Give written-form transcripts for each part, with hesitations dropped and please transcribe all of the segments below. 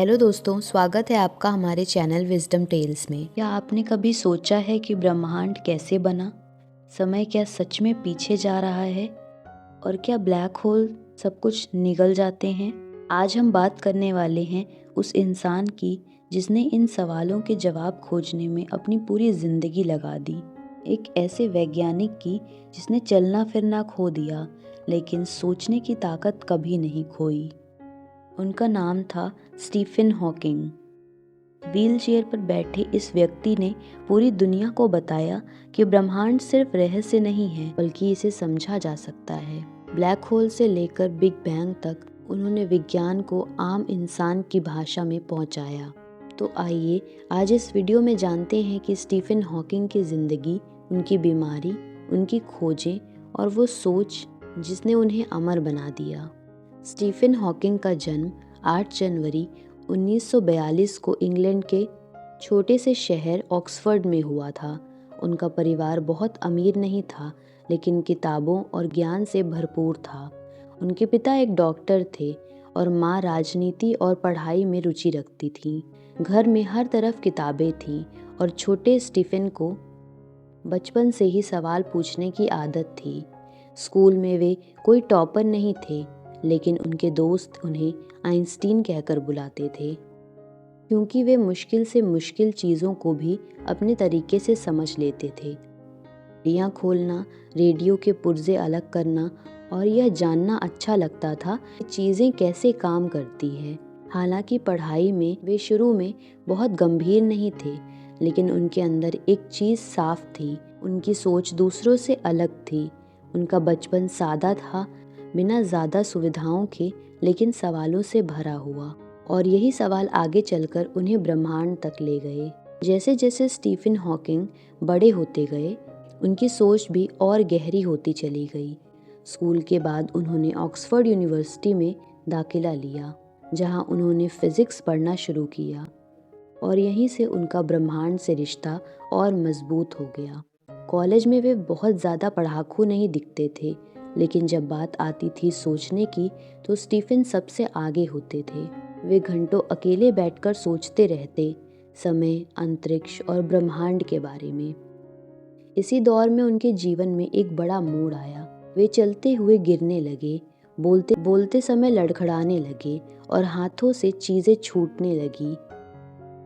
Hello दोस्तों, स्वागत है आपका हमारे चैनल विजडम टेल्स में। क्या आपने कभी सोचा है कि ब्रह्मांड कैसे बना? समय क्या सच में पीछे जा रहा है? और क्या ब्लैक होल सब कुछ निगल जाते हैं? आज हम बात करने वाले हैं उस इंसान की जिसने इन सवालों के जवाब खोजने में अपनी पूरी जिंदगी लगा दी। एक ऐसे वैज्ञानिक की जिसने चलना फिरना खो दिया, लेकिन सोचने की ताकत कभी नहीं खोई। उनका नाम था स्टीफन हॉकिंग। व्हीलचेयर पर बैठे इस व्यक्ति ने पूरी दुनिया को बताया कि ब्रह्मांड सिर्फ रहस्य नहीं है, बल्कि इसे समझा जा सकता है। ब्लैक होल से लेकर बिग बैंग तक उन्होंने विज्ञान को आम इंसान की भाषा में पहुंचाया। तो आइए आज इस वीडियो में जानते हैं कि स्टीफन हॉकिंग की जिंदगी, उनकी बीमारी, उनकी खोजें और वो सोच जिसने उन्हें अमर बना दिया। स्टीफन हॉकिंग का जन्म 8 जनवरी 1942 को इंग्लैंड के छोटे से शहर ऑक्सफोर्ड में हुआ था। उनका परिवार बहुत अमीर नहीं था, लेकिन किताबों और ज्ञान से भरपूर था। उनके पिता एक डॉक्टर थे और माँ राजनीति और पढ़ाई में रुचि रखती थी। घर में हर तरफ किताबें थीं और छोटे स्टीफन को बचपन से ही सवाल पूछने की आदत थी। स्कूल में वे कोई टॉपर नहीं थे, लेकिन उनके दोस्त उन्हें आइंस्टीन कहकर बुलाते थे, क्योंकि वे मुश्किल से मुश्किल चीज़ों को भी अपने तरीके से समझ लेते थे। डियाँ खोलना, रेडियो के पुर्जे अलग करना और यह जानना अच्छा लगता था कि चीज़ें कैसे काम करती है। हालांकि पढ़ाई में वे शुरू में बहुत गंभीर नहीं थे, लेकिन उनके अंदर एक चीज़ साफ थी, उनकी सोच दूसरों से अलग थी। उनका बचपन सादा था, बिना ज़्यादा सुविधाओं के, लेकिन सवालों से भरा हुआ। और यही सवाल आगे चलकर उन्हें ब्रह्मांड तक ले गए। जैसे जैसे स्टीफन हॉकिंग बड़े होते गए, उनकी सोच भी और गहरी होती चली गई। स्कूल के बाद उन्होंने ऑक्सफोर्ड यूनिवर्सिटी में दाखिला लिया, जहां उन्होंने फिजिक्स पढ़ना शुरू किया और यहीं से उनका ब्रह्मांड से रिश्ता और मजबूत हो गया। कॉलेज में वे बहुत ज़्यादा पढ़ाकू नहीं दिखते थे, लेकिन जब बात आती थी सोचने की, तो स्टीफन सबसे आगे होते थे। वे घंटों अकेले बैठकर सोचते रहते, समय, अंतरिक्ष और ब्रह्मांड के बारे में। इसी दौर में उनके जीवन में एक बड़ा मोड़ आया। वे चलते हुए गिरने लगे, बोलते बोलते समय लड़खड़ाने लगे और हाथों से चीज़ें छूटने लगी।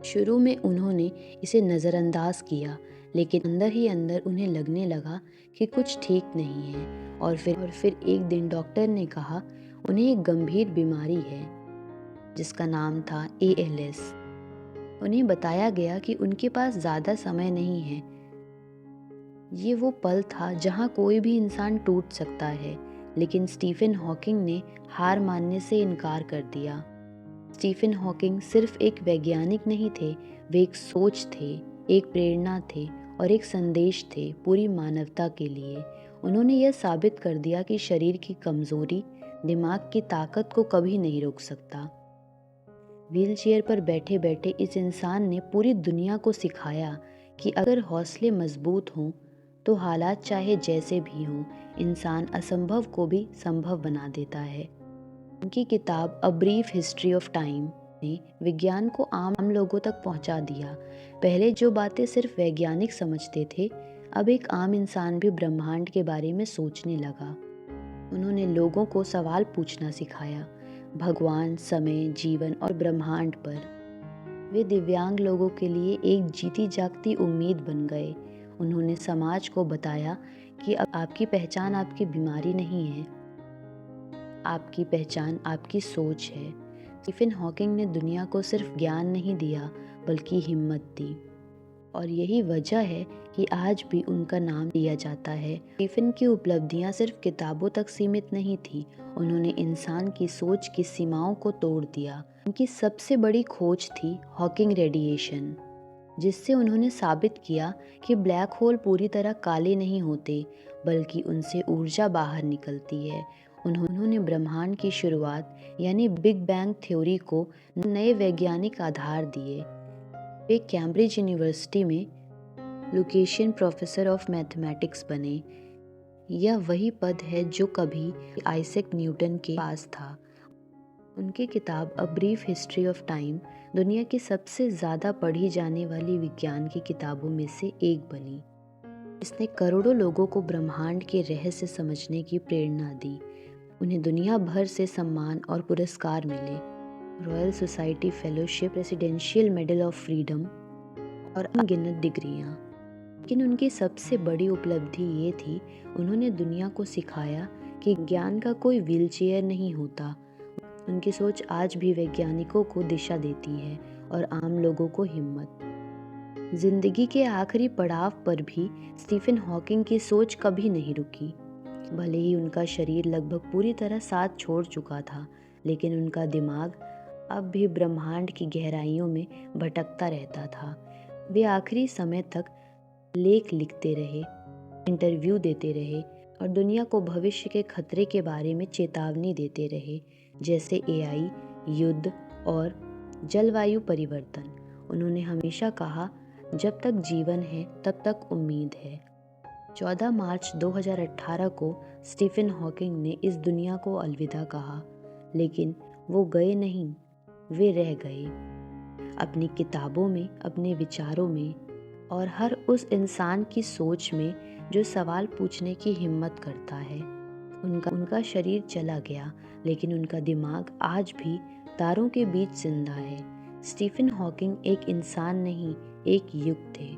शुरू में उन्होंने इसे नज़रअंदाज किया, लेकिन अंदर ही अंदर उन्हें लगने लगा कि कुछ ठीक नहीं है। और फिर एक दिन डॉक्टर ने कहा उन्हें एक गंभीर बीमारी है, जिसका नाम था ALS। उन्हें बताया गया कि उनके पास ज़्यादा समय नहीं है। ये वो पल था जहाँ कोई भी इंसान टूट सकता है, लेकिन स्टीफन हॉकिंग ने हार मानने से इनकार कर दिया। स्टीफन हॉकिंग सिर्फ एक वैज्ञानिक नहीं थे, वे एक सोच थे, एक प्रेरणा थे और एक संदेश थे पूरी मानवता के लिए। उन्होंने यह साबित कर दिया कि शरीर की कमजोरी दिमाग की ताकत को कभी नहीं रोक सकता। व्हीलचेयर पर बैठे बैठे इस इंसान ने पूरी दुनिया को सिखाया कि अगर हौसले मजबूत हों तो हालात चाहे जैसे भी हों, इंसान असंभव को भी संभव बना देता है। उनकी किताब a brief history of time ने विज्ञान को आम लोगों तक पहुंचा दिया। पहले जो बातें सिर्फ वैज्ञानिक समझते थे, अब एक आम इंसान भी ब्रह्मांड के बारे में सोचने लगा। उन्होंने लोगों को सवाल पूछना सिखाया, भगवान, समय, जीवन और ब्रह्मांड पर। वे दिव्यांग लोगों के लिए एक जीती जागती उम्मीद बन गए। उन्होंने समाज को बताया कि अब आपकी पहचान आपकी बीमारी नहीं है, आपकी पहचान आपकी सोच है। स्टीफन हॉकिंग ने दुनिया को सिर्फ ज्ञान नहीं दिया, बल्कि हिम्मत दी, और यही वजह है कि आज भी उनका नाम लिया जाता है। स्टीफन की उपलब्धियां सिर्फ किताबों तक सीमित नहीं थी, उन्होंने इंसान की सोच की सीमाओं को तोड़ दिया। उनकी सबसे बड़ी खोज थी हॉकिंग रेडिएशन, जिससे उन्होंने साबित किया कि ब्लैक होल पूरी तरह काले नहीं होते, बल्कि उनसे ऊर्जा बाहर निकलती है। उन्होंने ब्रह्मांड की शुरुआत यानी बिग बैंग थ्योरी को नए वैज्ञानिक आधार दिए। वे कैम्ब्रिज यूनिवर्सिटी में लुकेशियन प्रोफेसर ऑफ मैथमेटिक्स बने। यह वही पद है जो कभी आइजैक न्यूटन के पास था। उनकी किताब a brief history of time दुनिया की सबसे ज़्यादा पढ़ी जाने वाली विज्ञान की किताबों में से एक बनी। इसने करोड़ों लोगों को ब्रह्मांड के रहस्य समझने की प्रेरणा दी। उन्हें दुनिया भर से सम्मान और पुरस्कार मिले, royal society fellowship, presidential medal of freedom और अनगिनत डिग्रियां। लेकिन उनकी सबसे बड़ी उपलब्धि ये थी, उन्होंने दुनिया को सिखाया कि ज्ञान का कोई व्हीलचेयर नहीं होता। उनकी सोच आज भी वैज्ञानिकों को दिशा देती है और आम लोगों को हिम्मत। जिंदगी के आखिरी पड़ाव पर भी स्टीफन हॉकिंग की सोच कभी नहीं रुकी। भले ही उनका शरीर लगभग पूरी तरह साथ छोड़ चुका था, लेकिन उनका दिमाग अब भी ब्रह्मांड की गहराइयों में भटकता रहता था। वे आखिरी समय तक लेख लिखते रहे, इंटरव्यू देते रहे और दुनिया को भविष्य के खतरे के बारे में चेतावनी देते रहे, जैसे एआई, युद्ध और जलवायु परिवर्तन। उन्होंने हमेशा कहा, जब तक जीवन है तब तक उम्मीद है। 14 मार्च 2018 को स्टीफन हॉकिंग ने इस दुनिया को अलविदा कहा, लेकिन वो गए नहीं, वे रह गए अपनी किताबों में, अपने विचारों में और हर उस इंसान की सोच में जो सवाल पूछने की हिम्मत करता है। उनका शरीर चला गया, लेकिन उनका दिमाग आज भी तारों के बीच जिंदा है। स्टीफन हॉकिंग एक इंसान नहीं, एक युग थे।